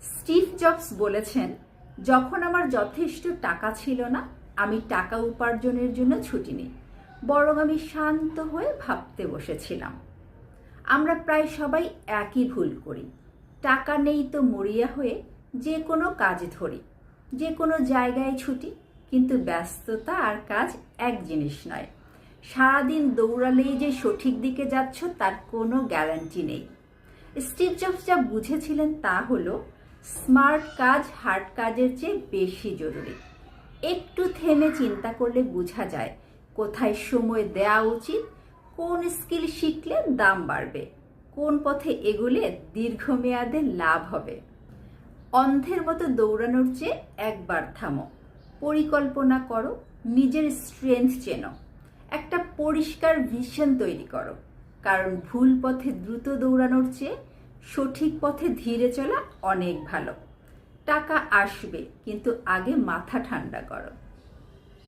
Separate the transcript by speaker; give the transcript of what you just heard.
Speaker 1: Steve jobs বলেছেন, যখন আমার যথেষ্ট টাকা ছিল না, আমি টাকা উপার্জনের জন্য ছুটি নিই, বরং আমি শান্ত হয়ে ভাবতে বসেছিলাম। আমরা প্রায় সবাই একই ভুল করি। টাকা নেই তো মরিয়া হয়ে যে কোনো কাজ ধরি, যে কোনো জায়গায় ছুটি, কিন্তু ব্যস্ততা আর কাজ এক জিনিস নয়। সারাদিন দৌড়ালেই যে সঠিক দিকে যাচ্ছ তার কোনো গ্যারান্টি নেই। স্টিভ জবস যা বুঝেছিলেন তা হলো, স্মার্ট কাজ হার্ড কাজের চেয়ে বেশি জরুরি। একটু থেমে চিন্তা করলে বোঝা যায় কোথায় সময় দেওয়া উচিত, কোন স্কিল শিখলে দাম বাড়বে, কোন পথে এগোলে দীর্ঘমেয়াদে লাভ হবে। অন্ধের মতো দৌড়ানোর চেয়ে একবার থামো, পরিকল্পনা করো, নিজের স্ট্রেংথ চেনো, একটা পরিষ্কার ভিশন তৈরি করো। কারণ ভুল পথে দ্রুত দৌড়ানোর চেয়ে সঠিক পথে ধীরে চলা অনেক ভালো। টাকা আসবে, কিন্তু আগে মাথা ঠান্ডা করো।